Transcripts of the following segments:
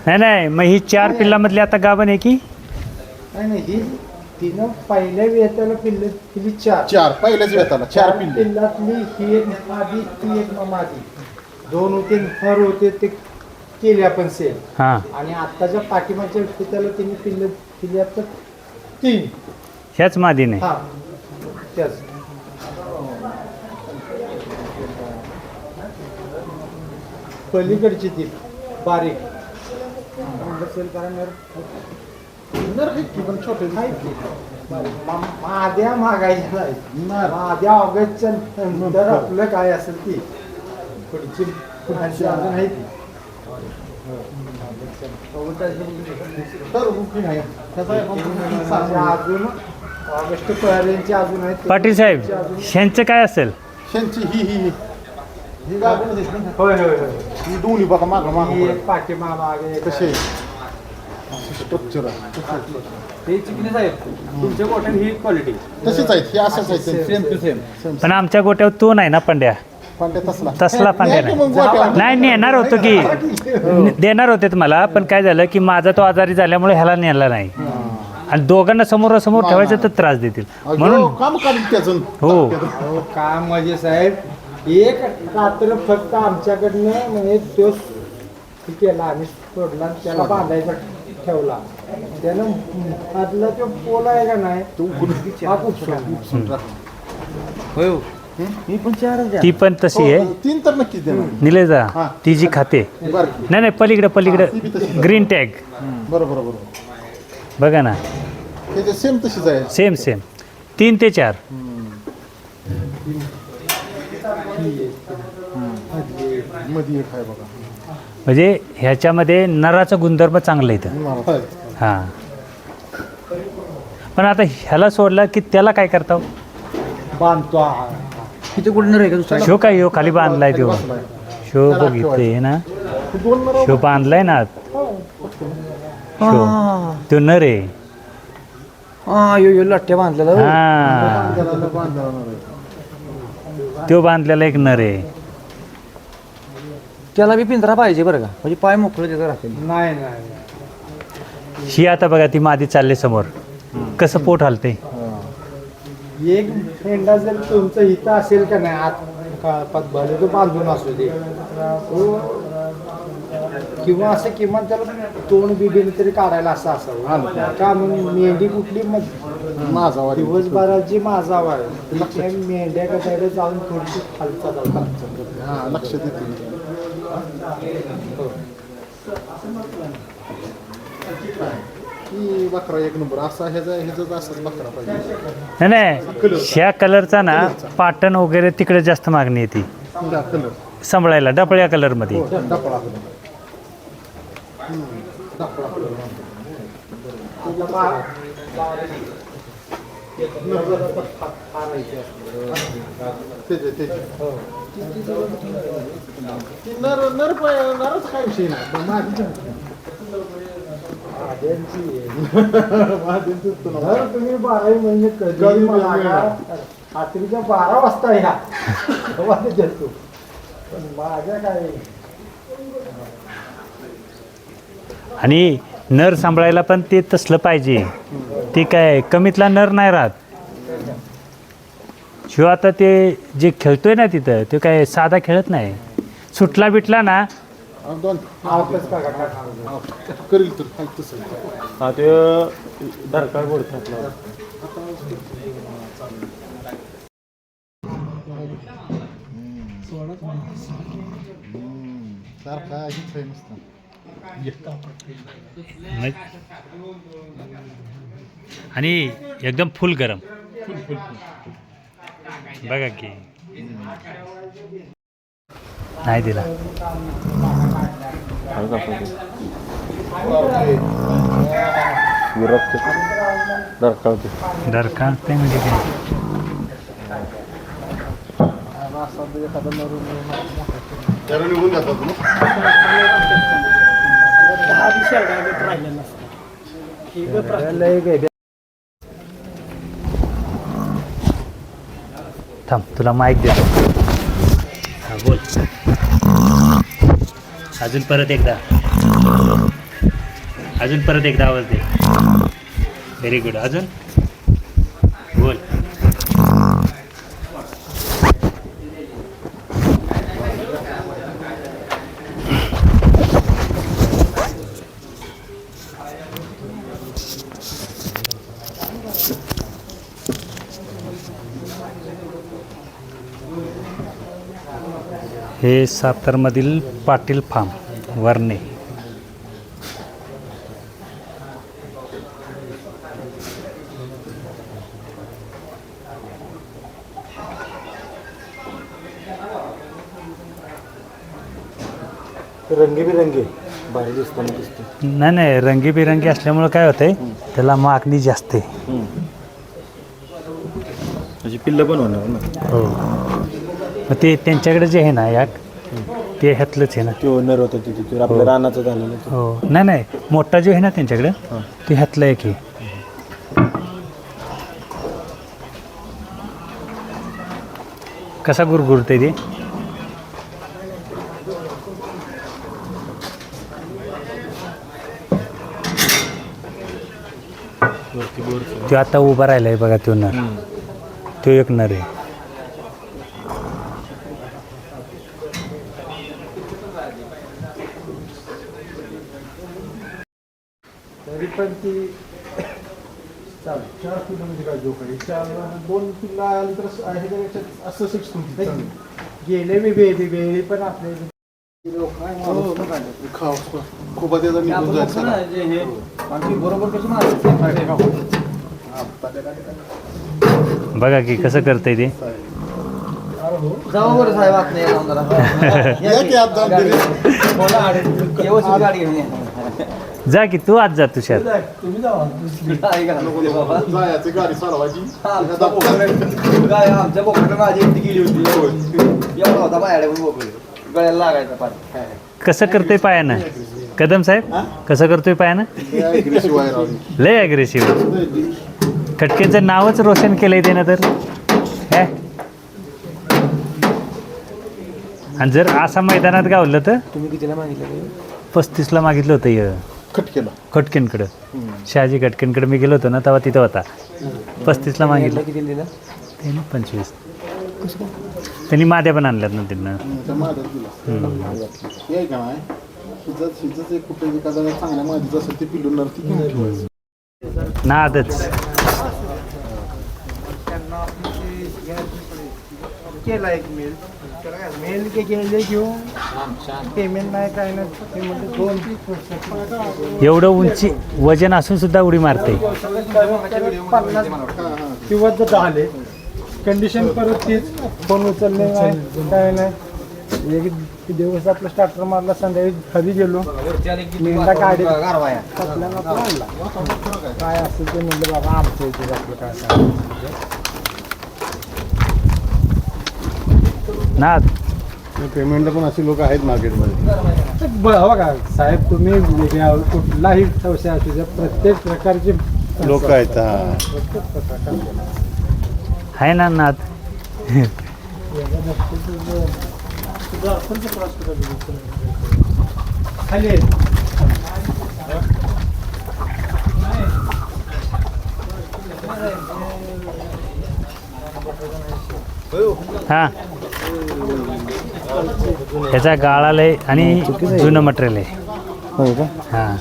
नाही नाही, मग ही 4 पिल्लामधली आता गाभण आहे की नाही ही तिनं पहिल्या वेताला पिल्ली 4 पहिल्याच वेताला 4 पिल्ले. पिल्लातली ही एक मादी ती एक मादी 2 होते नर होते ते केले आपण सेल. हां, आणि आत्ताच्या पाठीमागच्या वेताला तिने पिल्ल दिली आता 3. ह्याच मादीने. हा त्याच पलीकडची ती बारीक सेल कारण नर आहेत की पण छोटे माद्या मागायच्या नाही. माद्या ऑगस्टच्या नंतर आपलं काय असेल ती पुढची अजून आहे ती. अजून ऑगस्ट पर्यंतची अजून आहेत. पाटील साहेब, ह्यांचं काय असेल? त्यांची ही गाभण दिसली ना. होय होय होय. ही दोन्ही बघा मागं ही एक पाठीमाग मागे कसे स्ट्रक्चर आहे हे चिकनी साहेब तुमच्या गोट्यात ही क्वालिटी तसेच आहेत हे असंच आहेत सेम टू सेम. पण आमच्या गोट्यावर तो नाही ना पंड्या, पण ते तसला तसला पंड्या नाही. नाही नेणार होतो की देणार होते तुम्हाला, पण काय झालं की माझा तो आजारी झाल्यामुळे ह्याला नेला नाही. आणि दोघांना समोरासमोर ठेवायचं तर त्रास देतील म्हणून. काम काढत त्याचं हो, काम म्हणजे साहेब एक रात्र फक्त आमच्याकडनं म्हणजे तो केला आम्ही सोडला त्याला बांधायचा ठेवला. त्यानं आतला तो पोल आहे का नाही हा उपसून होय हो. मी पण 4च द्या. ती पण तशी आहे 3 तर नक्कीच देणार. निलेजा, ती जी खाते. बरं नाही नाही, पलीकडे ग्रीन टॅग बरोबर बरोबर बघा ना, ते सेम तशीच आहे. सेम 3 ते 4. मध्ये एक आहे बघा. म्हणजे ह्याच्यामध्ये नराचं गुणधर्म चांगलं येतं. हां, पण आता ह्याला सोडलं की त्याला काय करता? बांधतो. किती कुठं आहे का दुसरा? शो काय हो खाली बांधलाय तो. शो बघितले ना, शो बांधलाय ना शो. तो नर आहे. हा यो लट्ट्या बांधलेला. हा, तो बांधलेला एक नर आहे. त्याला बी पिंजरा पाहिजे बरं का, म्हणजे पाय मोकळे त्याचं राहते. नाही नाही ही आता बघा ती मादी चालले समोर, कसं पोट हलते. एक मेंढा जर तुमचं इथं असेल का नाही आत भले तो बांधून असू दे किंवा असं किमान त्याला तोंड बिबिन तरी काढायला असं असावं का. मेंढी कुठली माझा दिवसभराची माझाव आहे मेंढ्या कशाला जाऊन थोडीशी खालचा जाऊ. हा लक्ष देते. ही बकरा एक नंबर असा ह्याचा असाच बकरा पाहिजे. नाही ह्या कलरचा ना पाटण वगैरे तिकडे जास्त मागणी येते कलर सांभाळायला. डपळ्या कलरमध्ये डपळा नरच काय विषय नाही. तुम्ही 12 महिने कधी रात्रीच्या 12 वाजता या देतो. पण माझ्या काय आणि नर सांभाळायला पण ते तसलं पाहिजे. ते काय कमीतला नर नाही राहत. शिवाय आता ते जे खेळतोय ना तिथं ते काय साधा खेळत नाही. सुटला बिटला ना आवतच का करील तर तसं. हा ते दरकार बोलतात. सारखा आणि एकदम फुल गरम बघा की नाही दिला. दरकार ते म्हणजे काय त्याला निघून जातात मग. थांब तुला माईक देतो. हा बोल. अजून परत एकदा आवाज दे. Very good. अजून बोल. हे सातारमधील पाटील फार्म वरणे. रंगीबिरंगी भारी दिसते. नाही रंगीबिरंगी असल्यामुळं काय होतंय त्याला मागणी जास्त आहे. त्याची पिल्लं पण होणार ना. हो. मग ते त्यांच्याकडे जे आहे ना याक ते ह्यातलंच आहे ना. ते ओनर होतं तिथे आपल्या रानाचं झालेलं. हो. नाही मोठा जो आहे ना त्यांच्याकडं ते ह्यातलं एक आहे. कसा गुरगुरते ते. तो आता उभा राहिलाय बघा तो नर. तो एक नर आहे. तरी पण ती 4 किलोमीटर काय जोकडे 2 किलो आलं तर असं 6 गेले मी बेळी पण आपले खूप त्याचा निघून जायचं. बरोबर कसं मारायचं बघा की कसं करतंय ते. जाऊ बरं साहेब आत नाही जाऊन जरा. व्यवस्थित गाडी घेऊन या. जा की तू आज जा तुषार. तुम्ही जावा. जायचं गाडी चालवायची. आमच्या बोकडे माझी एकटी गेली होती. एवढा होता माझ्याकडे पण बोकडे गळ्याला लागायचा पाणी. कसं करतोय पायानं कदम साहेब. कसं करतोय पायानं. लय ॲग्रेसिव्ह. खटकेचं नावच रोशन केलंय त्यानं तर. काय आणि जर असा मैदानात गावलं तर तुम्ही कितीला मागितलं 35ला मागितलं होतं खटकेला खटकेंकडं. शहाजी खटकेंकडे मी गेलो होतो ना तेव्हा तिथं होता. 35ला मागितलं. किती दिलं त्याने 25. त्यांनी माद्या पण आणल्यात ना त्यांना. हे का नाही शिजत एक कुठे एखादा चांगल्या माझीच असेल ते पिलून नादच. केला एक मेल केले घेऊन पेमेंट नाही काय नाही ते म्हणजे 2 एवढं उंची वजन असून सुद्धा उडी मारते. 50 किंवा जर आले कंडिशन परत तीच. फोन उचलले नाही काय नाही. एक दिवस आपला स्टार्टर मारला संध्याकाळी घरी गेलो मेंढा काढी आणला काय असेल ते म्हणलं बाबा आमचं इथे आपलं काय नाद. पेमेंटला पण असे लोक आहेत मार्केटमध्ये. बघा साहेब तुम्ही कुठलाही व्यवसाय असू द्या प्रत्येक प्रकारचे लोक आहेत. प्रत्येक प्रकारचे आहे ना नाद. खाली हां त्याचा गाळाला आहे आणि जुनं मटेरियल आहे. हां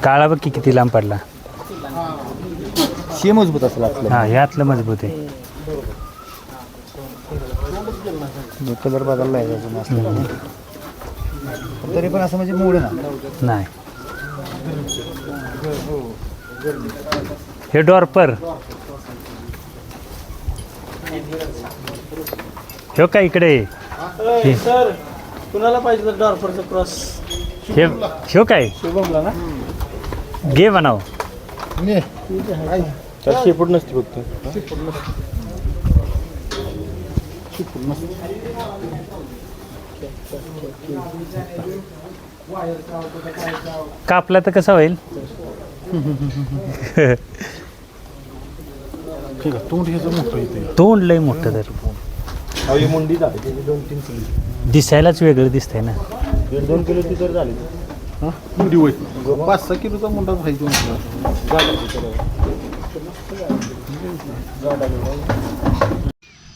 काळा बघ की किती लांब पडला. शे मजबूत असेल आपलं. हां ह्यातलं मजबूत आहे. कलर बदलला आहे तरी पण असं म्हणजे मोड ना नाही. हे डॉर्पर हे का इकडे. सर कुणाला पाहिजे तर डॉर्फरचा क्रॉस हे काय शुभमला ना घे बनाव. शेपूट नसते फक्त. कापला तर कसा होईल. ठीक आहे तोंड ह्याचं मोठं येते. तोंड लय मोठं तर ही मुंडी झाली त्याची 2-3 किलो दिसायलाच वेगळं दिसतंय ना. 1-2 किलो ती तर झाली हां मुंडी होय 5-6 किलोचा मुंडा पाहिजे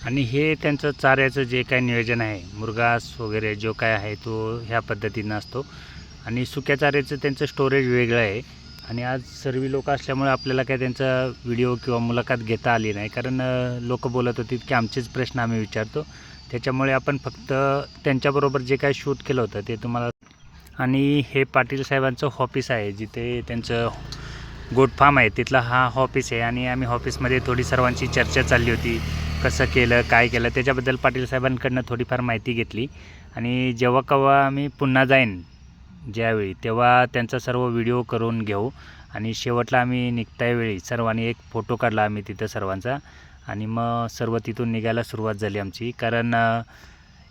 आणि हे त्यांचं चाऱ्याचं जे काय नियोजन आहे, मुरघास वगैरे जो काय आहे तो ह्या पद्धतीनं असतो. आणि सुक्या चाऱ्याचं त्यांचं स्टोरेज वेगळं आहे. आणि आज सर्व लोक असल्यामुळे आपल्याला काय त्यांचा व्हिडिओ किंवा मुलाखत घेता आली नाही, कारण लोक बोलत होते की आमचेच प्रश्न आम्ही विचारतो, त्याच्यामुळे आपण फक्त त्यांच्याबरोबर जे काय शूट केलं होतं ते तुम्हाला. आणि हे पाटील साहेबांचं ऑफिस आहे, जिथे त्यांचं गोट फार्म आहे, तिथला हा ऑफिस आहे. आणि आम्ही ऑफिसमध्ये थोडी सर्वांची चर्चा चालली होती, कसं केलं काय केलं त्याच्याबद्दल पाटील साहेबांकडनं थोडीफार माहिती घेतली. आणि जेव्हा केव्हा आम्ही पुन्हा जाईन ज्यावेळी, तेव्हा त्यांचा सर्व व्हिडिओ करून घेऊ. आणि शेवटला आम्ही निघतावेळी सर्वांनी एक फोटो काढला आम्ही तिथं सर्वांचा. आणि मग सर्व तिथून निघायला सुरुवात झाली आमची, कारण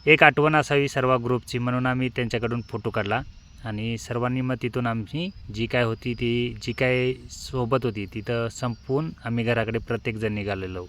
एक आठवण असावी सर्व ग्रुपची म्हणून आम्ही त्यांच्याकडून फोटो काढला. आणि सर्वांनी मग तिथून आमची जी काय होती ती जी काय सोबत होती तिथं संपवून आम्ही घराकडे प्रत्येकजण निघालेलो.